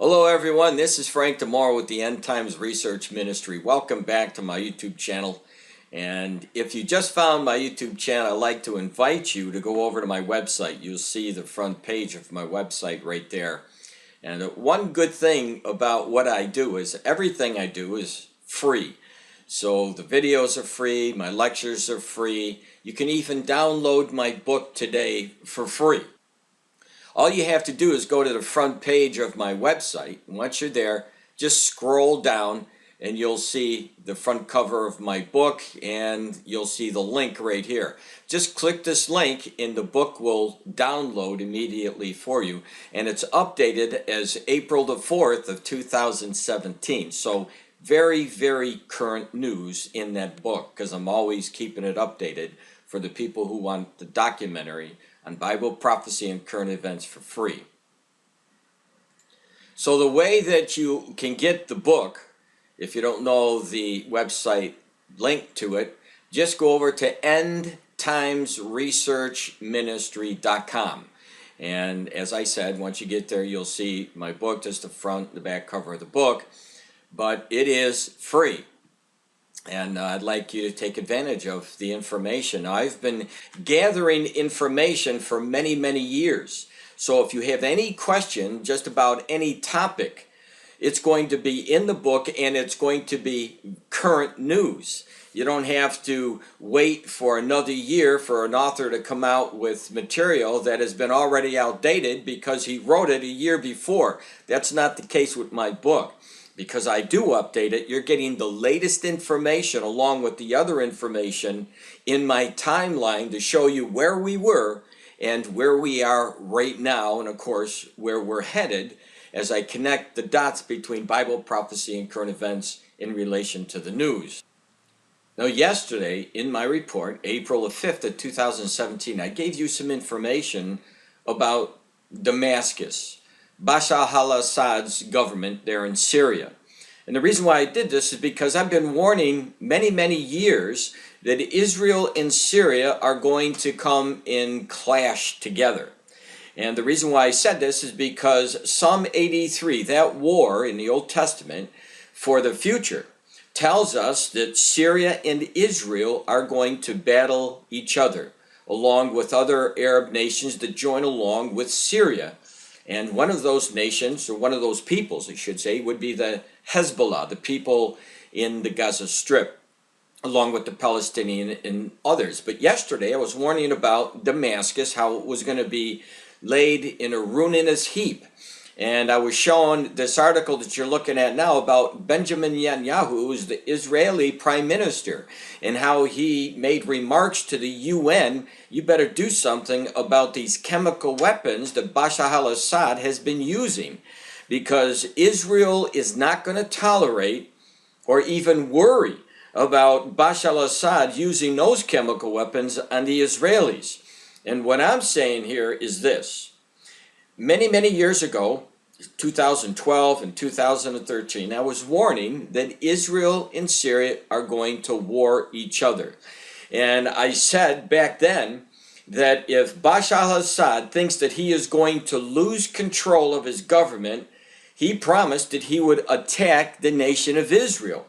Hello everyone, this is Frank DiMora with the End Times Research Ministry. Welcome back to my YouTube channel. And if you just found my YouTube channel, I'd like to invite you to go over to my website. You'll see the front page of my website right there. And one good thing about what I do is everything I do is free. So the videos are free, my lectures are free. You can even download my book today for free. All you have to do is go to the front page of my website. And once you're there, just scroll down and you'll see the front cover of my book and you'll see the link right here. Just click this link and the book will download immediately for you. And it's updated as April the 4th of 2017. So very, very current news in that book because I'm always keeping it updated for the people who want the documentary on Bible prophecy and current events for free. So the way that you can get the book, if you don't know the website link to it, just go over to endtimesresearchministry.com. And as I said, once you get there, you'll see my book, just the front and the back cover of the book. But it is free. And I'd like you to take advantage of the information. I've been gathering information for many, many years. So if you have any question just about any topic, it's going to be in the book and it's going to be current news. You don't have to wait for another year for an author to come out with material that has been already outdated because he wrote it a year before. That's not the case with my book. Because I do update it, you're getting the latest information along with the other information in my timeline to show you where we were and where we are right now, and of course where we're headed as I connect the dots between Bible prophecy and current events in relation to the news. Now yesterday in my report, April the 5th of 2017, I gave you some information about Damascus, Bashar al-Assad's government there in Syria. And the reason why I did this is because I've been warning many, many years that Israel and Syria are going to come in clash together. And the reason why I said this is because Psalm 83, that war in the Old Testament for the future, tells us that Syria and Israel are going to battle each other, along with other Arab nations that join along with Syria. And one of those nations, or one of those peoples, I should say, would be the Hezbollah, the people in the Gaza Strip, along with the Palestinian and others. But yesterday I was warning about Damascus, how it was going to be laid in a ruinous heap. And I was showing this article that you're looking at now about Benjamin Netanyahu, who's the Israeli prime minister, and how he made remarks to the UN, you better do something about these chemical weapons that Bashar al-Assad has been using, because Israel is not going to tolerate or even worry about Bashar al-Assad using those chemical weapons on the Israelis. And what I'm saying here is this. Many, many years ago, 2012 and 2013, I was warning that Israel and Syria are going to war each other. And I said back then that if Bashar al-Assad thinks that he is going to lose control of his government, he promised that he would attack the nation of Israel.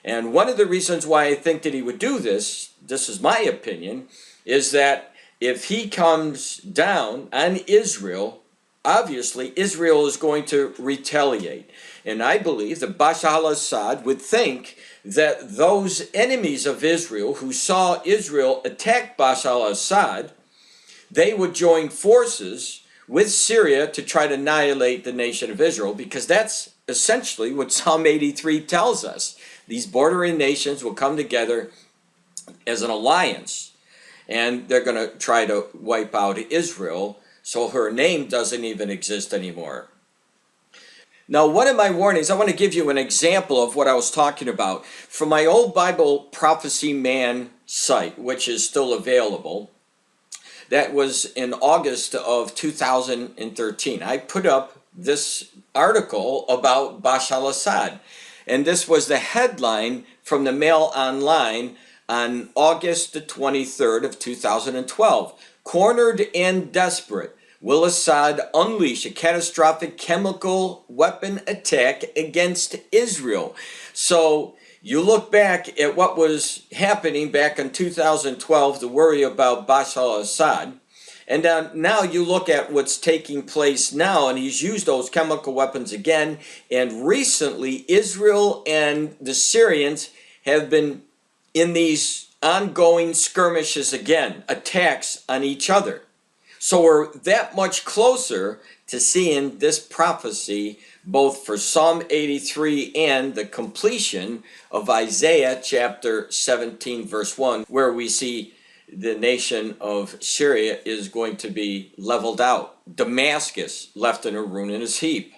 And one of the reasons why I think that he would do this is my opinion, is that if he comes down on Israel, obviously Israel is going to retaliate. And I believe that Bashar al-Assad would think that those enemies of Israel who saw Israel attack Bashar al-Assad, they would join forces with Syria to try to annihilate the nation of Israel, because that's essentially what Psalm 83 tells us. These bordering nations will come together as an alliance, and they're going to try to wipe out Israel, so her name doesn't even exist anymore. Now, one of my warnings, I want to give you an example of what I was talking about from my old Bible Prophecy Man site, which is still available. That was in August of 2013. I put up this article about Bashar al-Assad, and this was the headline from the Mail Online on August the 23rd of 2012. Cornered and desperate, will Assad unleash a catastrophic chemical weapon attack against Israel. So you look back at what was happening back in 2012, the worry about Bashar al-Assad, and now you look at what's taking place now, and he's used those chemical weapons again, and recently Israel and the Syrians have been in these ongoing skirmishes again, attacks on each other. So we're that much closer to seeing this prophecy both for Psalm 83 and the completion of Isaiah chapter 17 verse 1, where we see the nation of Syria is going to be leveled out. Damascus left in a ruinous heap.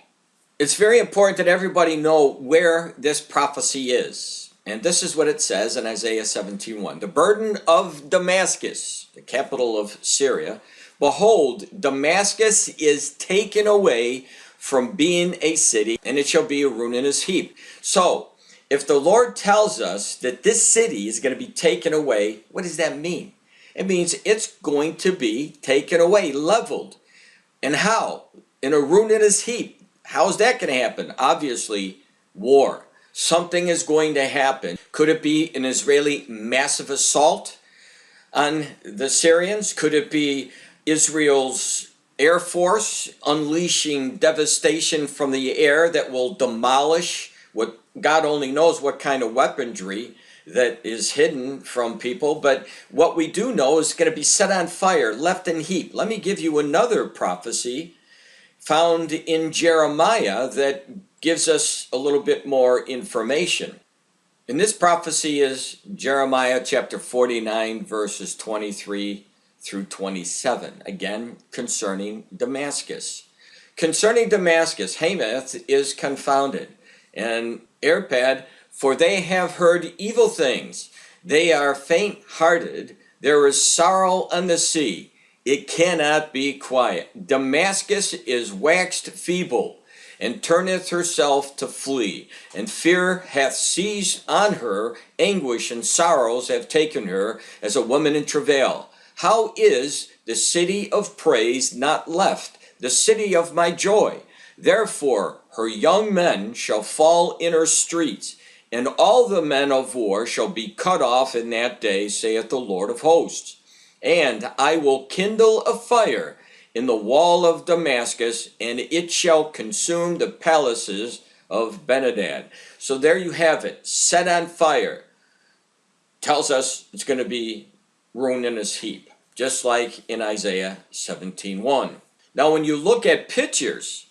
It's very important that everybody know where this prophecy is. And this is what it says in Isaiah 17:1. The burden of Damascus, the capital of Syria, behold, Damascus is taken away from being a city, and it shall be a ruinous heap. So, if the Lord tells us that this city is going to be taken away, what does that mean? It means it's going to be taken away, leveled. And how? In a ruinous heap. How's that going to happen? Obviously, war. Something is going to happen. Could it be an Israeli massive assault on the Syrians? Could it be Israel's Air Force unleashing devastation from the air that will demolish what God only knows what kind of weaponry that is hidden from people? But what we do know is going to be set on fire, left in heap. Let me give you another prophecy found in Jeremiah that gives us a little bit more information. And this prophecy is Jeremiah chapter 49 verses 23 through 27, again concerning Damascus. Concerning Damascus, Hamath is confounded, and Arpad, for they have heard evil things. They are faint-hearted. There is sorrow on the sea. It cannot be quiet. Damascus is waxed feeble, and turneth herself to flee. And fear hath seized on her, anguish and sorrows have taken her, as a woman in travail. How is the city of praise not left, the city of my joy? Therefore her young men shall fall in her streets, and all the men of war shall be cut off in that day, saith the Lord of hosts. And I will kindle a fire in the wall of Damascus, and it shall consume the palaces of Benhadad. So there you have it, set on fire. Tells us it's going to be ruinous heap, just like in Isaiah 17:1. Now when you look at pictures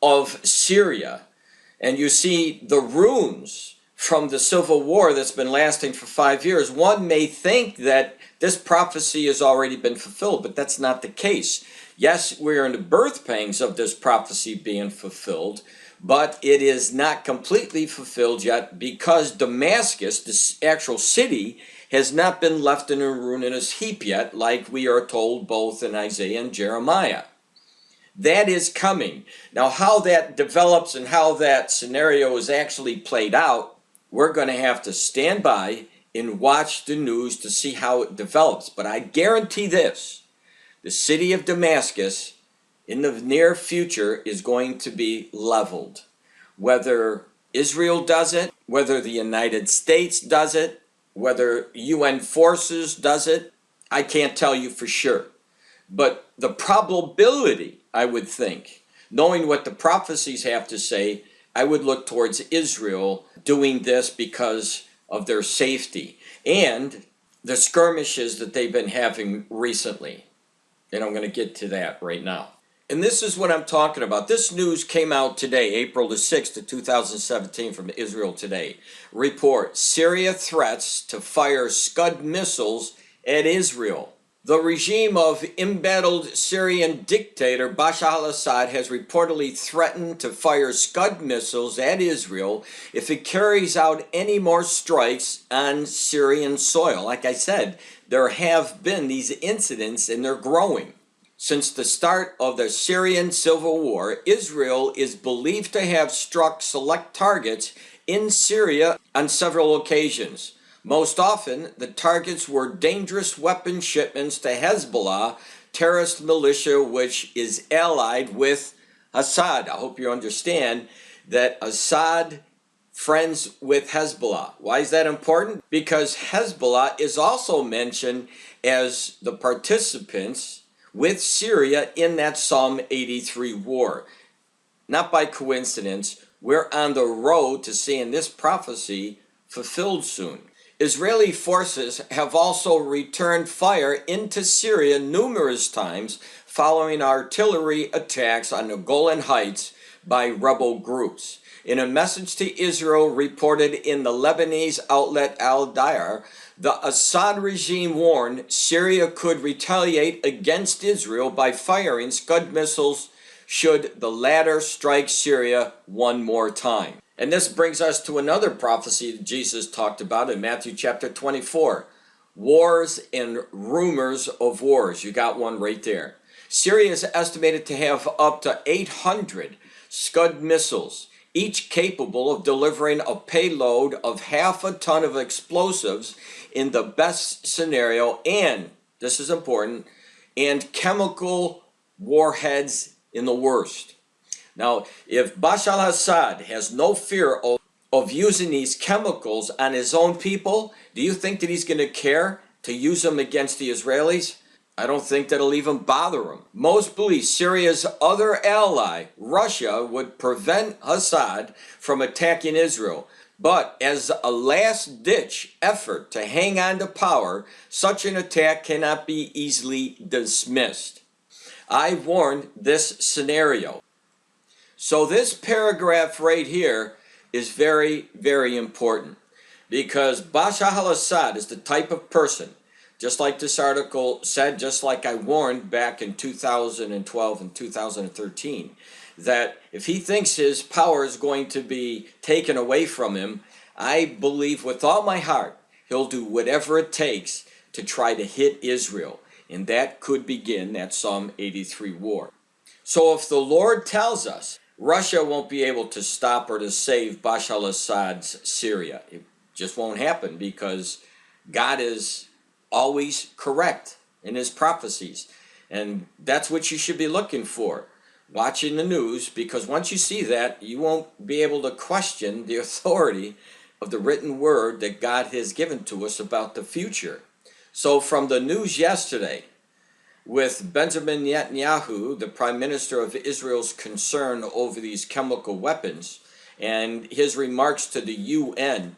of Syria and you see the ruins from the civil war that's been lasting for 5 years, one may think that this prophecy has already been fulfilled, but that's not the case. Yes, we're in the birth pangs of this prophecy being fulfilled, but it is not completely fulfilled yet because Damascus, this actual city, has not been left in a ruinous heap yet, like we are told both in Isaiah and Jeremiah. That is coming. Now, how that develops and how that scenario is actually played out, we're going to have to stand by and watch the news to see how it develops. But I guarantee this, the city of Damascus in the near future is going to be leveled. Whether Israel does it, whether the United States does it, whether UN forces does it, I can't tell you for sure. But the probability, I would think, knowing what the prophecies have to say, I would look towards Israel doing this because of their safety and the skirmishes that they've been having recently. And I'm going to get to that right now. And this is what I'm talking about. This news came out today, April the 6th of 2017 from Israel Today. Report, Syria threats to fire Scud missiles at Israel. The regime of embattled Syrian dictator Bashar al-Assad has reportedly threatened to fire Scud missiles at Israel if it carries out any more strikes on Syrian soil. Like I said, there have been these incidents and they're growing. Since the start of the Syrian civil war, Israel is believed to have struck select targets in Syria on several occasions. Most often, the targets were dangerous weapon shipments to Hezbollah terrorist militia which is allied with Assad. I hope you understand that Assad friends with Hezbollah. Why is that important? Because Hezbollah is also mentioned as the participants with Syria in that Psalm 83 war. Not by coincidence, we're on the road to seeing this prophecy fulfilled soon. Israeli forces have also returned fire into Syria numerous times following artillery attacks on the Golan Heights by rebel groups. In a message to Israel reported in the Lebanese outlet Al Dair, the Assad regime warned Syria could retaliate against Israel by firing Scud missiles should the latter strike Syria one more time. And this brings us to another prophecy that Jesus talked about in Matthew chapter 24. Wars and rumors of wars. You got one right there. Syria is estimated to have up to 800 Scud missiles, each capable of delivering a payload of half a ton of explosives in the best scenario, and, this is important, and chemical warheads in the worst. Now, if Bashar al-Assad has no fear of using these chemicals on his own people, do you think that he's going to care to use them against the Israelis? I don't think that'll even bother him. Most believe Syria's other ally, Russia, would prevent Assad from attacking Israel. But as a last-ditch effort to hang on to power, such an attack cannot be easily dismissed. I warned this scenario. So this paragraph right here is very, very important, because Bashar al-Assad is the type of person, just like this article said, just like I warned back in 2012 and 2013, that if he thinks his power is going to be taken away from him, I believe with all my heart he'll do whatever it takes to try to hit Israel. And that could begin that Psalm 83 war. So if the Lord tells us Russia won't be able to stop or to save Bashar al-Assad's Syria, it just won't happen, because God is always correct in his prophecies. And that's what you should be looking for, watching the news, because once you see that, you won't be able to question the authority of the written word that God has given to us about the future. So from the news yesterday, with Benjamin Netanyahu, the Prime Minister of Israel's concern over these chemical weapons, and his remarks to the UN,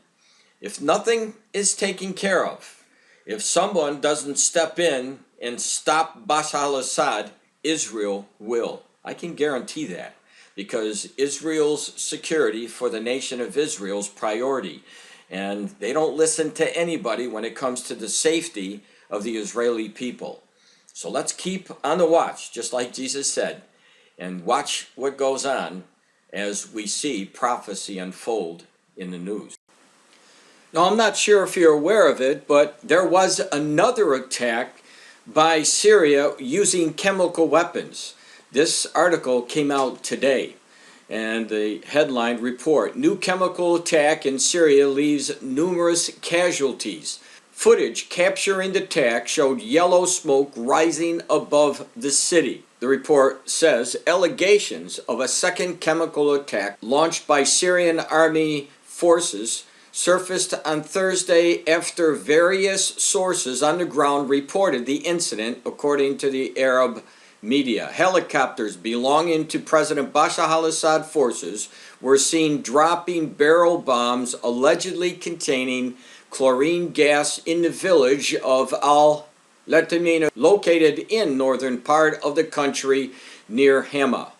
if nothing is taken care of, if someone doesn't step in and stop Bashar al-Assad, Israel will. I can guarantee that, because Israel's security for the nation of Israel's priority. And they don't listen to anybody when it comes to the safety of the Israeli people. So let's keep on the watch, just like Jesus said, and watch what goes on as we see prophecy unfold in the news. Now, I'm not sure if you're aware of it, but there was another attack by Syria using chemical weapons. This article came out today, and the headline report, "New chemical attack in Syria leaves numerous casualties." Footage capturing the attack showed yellow smoke rising above the city. The report says allegations of a second chemical attack launched by Syrian army forces surfaced on Thursday after various sources on the ground reported the incident, according to the Arab media. Helicopters belonging to President Bashar al-Assad forces were seen dropping barrel bombs allegedly containing chlorine gas in the village of Al-Latamina, located in northern part of the country near Hama.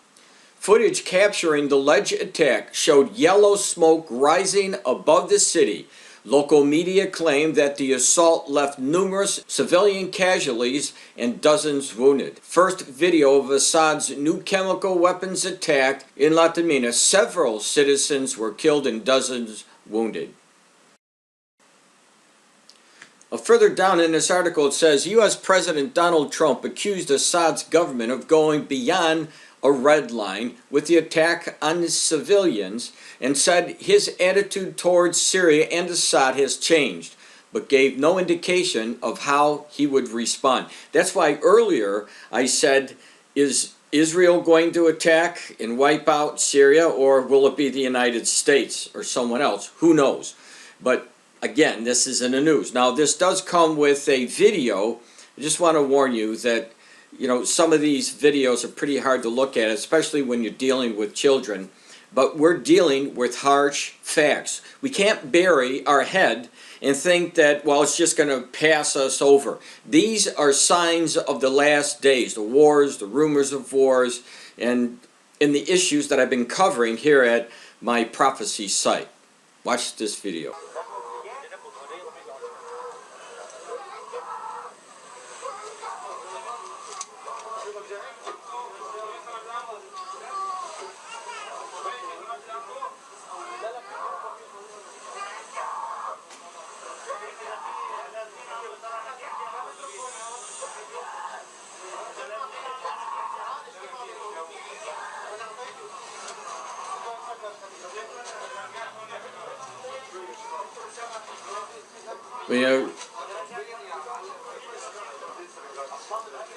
Footage capturing the alleged attack showed yellow smoke rising above the city. Local media claimed that the assault left numerous civilian casualties and dozens wounded. First video of Assad's new chemical weapons attack in Latamina. Several citizens were killed and dozens wounded. Further down in this article it says, U.S. President Donald Trump accused Assad's government of going beyond a red line with the attack on civilians and said his attitude towards Syria and Assad has changed. but gave no indication of how he would respond. That's why earlier I said, is Israel going to attack and wipe out Syria, or will it be the United States or someone else? Who knows? But again, this is in the news. Now, this does come with a video. I just want to warn you that, you know, some of these videos are pretty hard to look at, especially when you're dealing with children. But we're dealing with harsh facts. We can't bury our head and think that, well, it's just going to pass us over. These are signs of the last days, the wars, the rumors of wars, and the issues that I've been covering here at my prophecy site. Watch this video.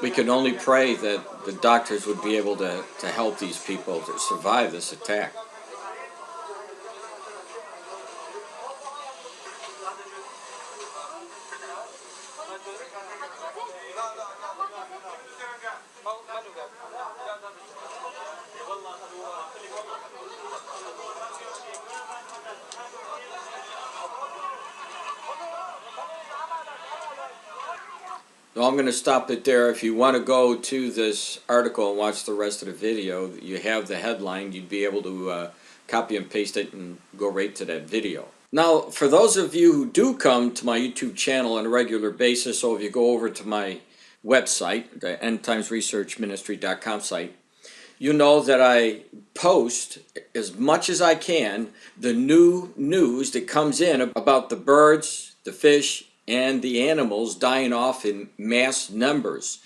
We can only pray that the doctors would be able to help these people to survive this attack. So I'm going to stop it there. If you want to go to this article and watch the rest of the video, you have the headline. You'd be able to copy and paste it and go right to that video. Now, for those of you who do come to my YouTube channel on a regular basis, so if you go over to my website, the endtimesresearchministry.com site, you know that I post as much as I can the new news that comes in about the birds, the fish, and the animals dying off in mass numbers.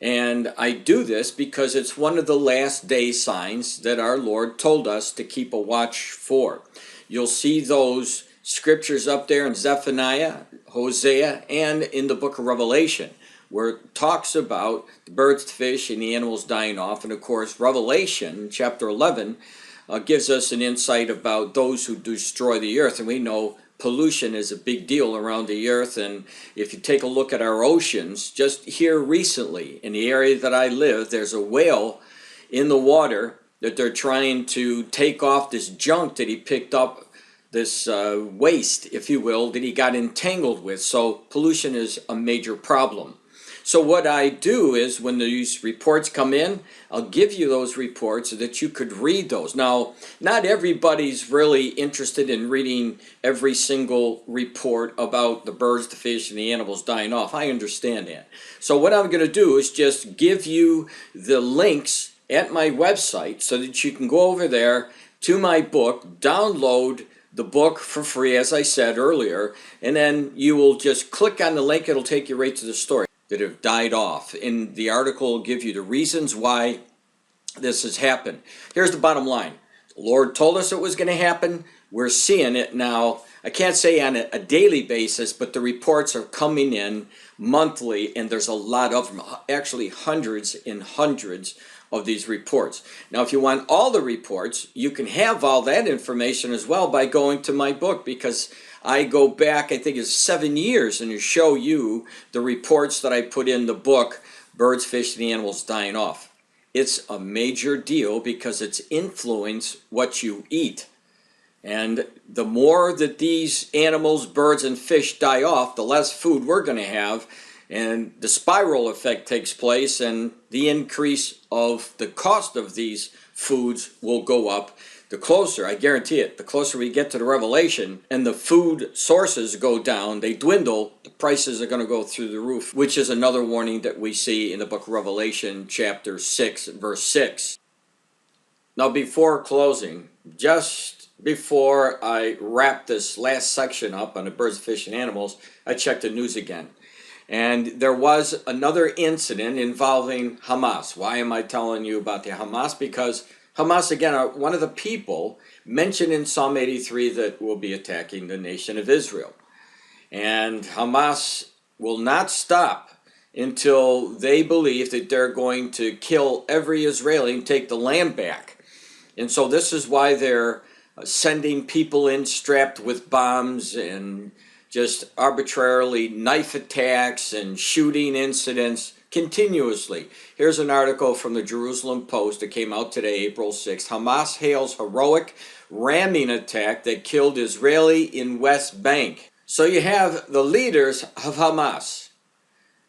And I do this because it's one of the last day signs that our Lord told us to keep a watch for. You'll see those scriptures up there in Zephaniah, Hosea, and in the book of Revelation, where it talks about the birds, the fish, and the animals dying off. And of course, Revelation chapter 11 gives us an insight about those who destroy the earth. And we know pollution is a big deal around the earth, and if you take a look at our oceans, just here recently in the area that I live, there's a whale in the water that they're trying to take off this junk that he picked up, this waste, if you will, that he got entangled with. So pollution is a major problem. So what I do is when these reports come in, I'll give you those reports so that you could read those. Now, not everybody's really interested in reading every single report about the birds, the fish, and the animals dying off. I understand that. So what I'm going to do is just give you the links at my website so that you can go over there to my book, download the book for free, as I said earlier, and then you will just click on the link. It'll take you right to the story that have died off. In the article will give you the reasons why this has happened. Here's the bottom line. The Lord told us it was going to happen. We're seeing it now. I can't say on a daily basis, but the reports are coming in monthly, and there's a lot of them, actually hundreds and hundreds of these reports. Now, if you want all the reports, you can have all that information as well by going to my book, because I go back, I think it's 7 years, and show you the reports that I put in the book, Birds, Fish, and the Animals Dying Off. It's a major deal because it's influenced what you eat. And the more that these animals, birds, and fish die off, the less food we're going to have. And the spiral effect takes place, and the increase of the cost of these foods will go up. The closer, I guarantee it, the closer we get to the Revelation and the food sources go down, they dwindle, the prices are going to go through the roof, which is another warning that we see in the book of Revelation, chapter 6, verse 6. Now, before closing, just before I wrap this last section up on the birds, fish, and animals, I checked the news again. And there was another incident involving Hamas. Why am I telling you about the Hamas? Because Hamas, again, are one of the people mentioned in Psalm 83 that will be attacking the nation of Israel. And Hamas will not stop until they believe that they're going to kill every Israeli and take the land back. And so this is why they're sending people in strapped with bombs and just arbitrarily knife attacks and shooting incidents continuously. Here's an article from the Jerusalem Post that came out today, April 6th. Hamas hails heroic ramming attack that killed Israeli in West Bank. So you have the leaders of Hamas.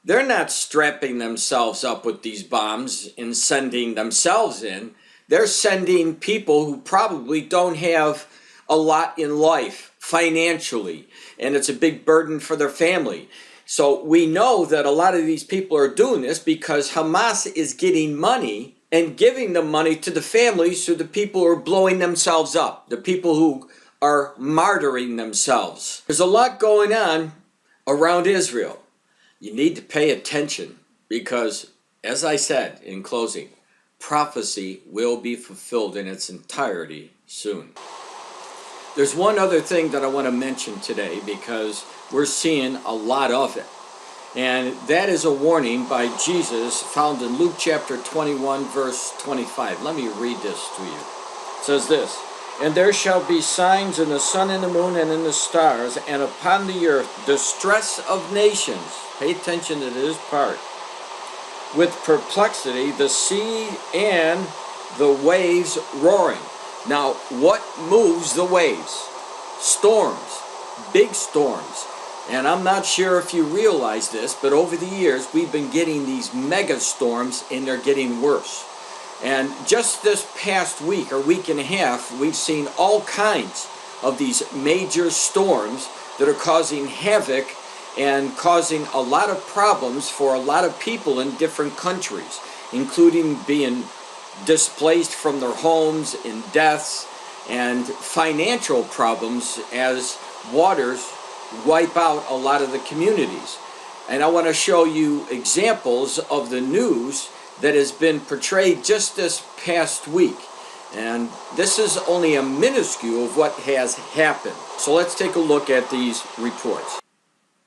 They're not strapping themselves up with these bombs and sending themselves in. They're sending people who probably don't have a lot in life financially, and it's a big burden for their family. So we know that a lot of these people are doing this because Hamas is getting money and giving the money to the families, to the people who are blowing themselves up, the people who are martyring themselves. There's a lot going on around Israel. You need to pay attention because, as I said in closing, prophecy will be fulfilled in its entirety soon. There's one other thing that I want to mention today because we're seeing a lot of it. And that is a warning by Jesus found in Luke chapter 21 verse 25. Let me read this to you. It says this, "And there shall be signs in the sun and the moon and in the stars, and upon the earth distress of nations." Pay attention to this part. "With perplexity, the sea and the waves roaring." Now, what moves the waves? Storms, big storms. And I'm not sure if you realize this, but over the years, we've been getting these mega storms, and they're getting worse. And just this past week or week and a half, we've seen all kinds of these major storms that are causing havoc and causing a lot of problems for a lot of people in different countries, including being displaced from their homes and deaths and financial problems as waters wipe out a lot of the communities. And I want to show you examples of the news that has been portrayed just this past week. And this is only a minuscule of what has happened. So let's take a look at these reports.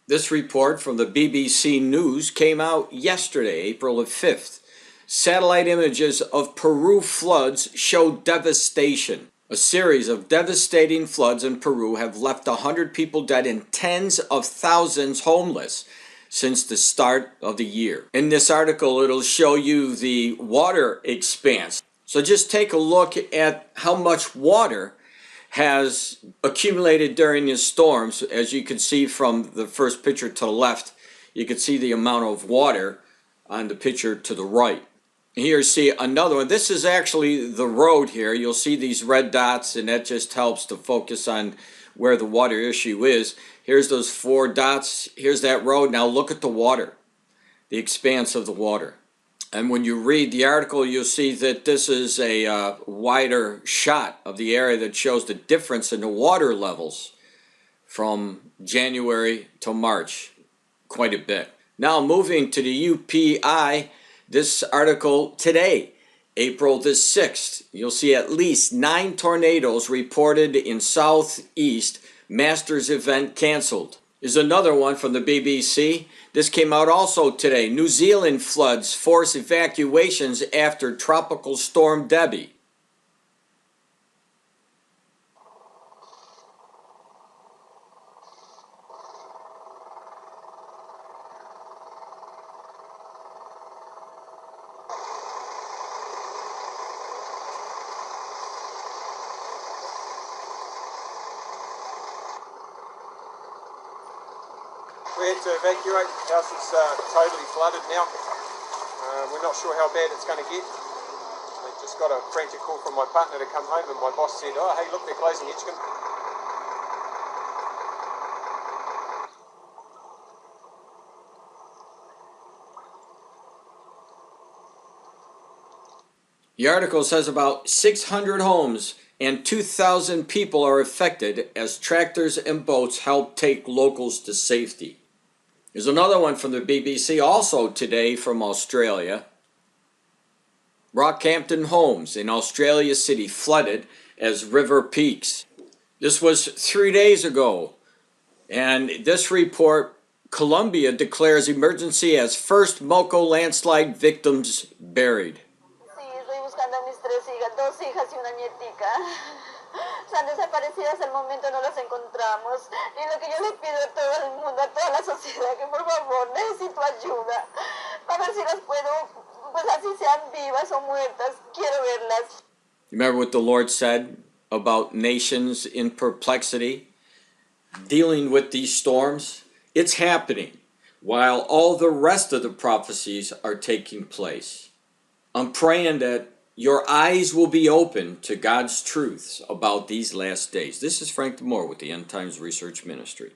This report from the BBC News came out yesterday, April 5th. Satellite images of Peru floods show devastation. A series of devastating floods in Peru have left 100 people dead and tens of thousands homeless since the start of the year. In this article, it'll show you the water expanse. So just take a look at how much water has accumulated during these storms. As you can see from the first picture to the left, you can see the amount of water on the picture to the right. Here you see another one. This is actually the road here. You'll see these red dots, and that just helps to focus on where the water issue is. Here's those 4 dots. Here's that road. Now look at the water, the expanse of the water. And when you read the article, you'll see that this is a wider shot of the area that shows the difference in the water levels from January to March, quite a bit. Now moving to the UPI, this article today, April the 6th, you'll see at least 9 tornadoes reported in Southeast. Masters event canceled. Is another one from the BBC. This came out also today. New Zealand floods force evacuations after tropical storm Debbie. We had to evacuate. The house is totally flooded now. We're not sure how bad it's going to get. I just got a frantic call from my partner to come home, and my boss said, "Oh, hey, look, they're closing Edgecombe." The article says about 600 homes and 2,000 people are affected as tractors and boats help take locals to safety. There's another one from the BBC, also today from Australia. Rockhampton homes in Australia City flooded as river peaks. This was 3 days ago. And this report, Colombia declares emergency as first Moco landslide victims buried. Sí, estoy buscando a mis tres hijas, dos hijas y una nietica. Están desaparecidas al momento, no las encontramos. Y lo que yo le pido a todo el mundo, a toda la sociedad, que por favor necesito ayuda. A ver si las puedo, pues así sean vivas o muertas, quiero verlas. Remember what the Lord said about nations in perplexity, dealing with these storms? It's happening while all the rest of the prophecies are taking place. I'm praying that your eyes will be open to God's truths about these last days. This is Frank DiMora with the End Times Research Ministry.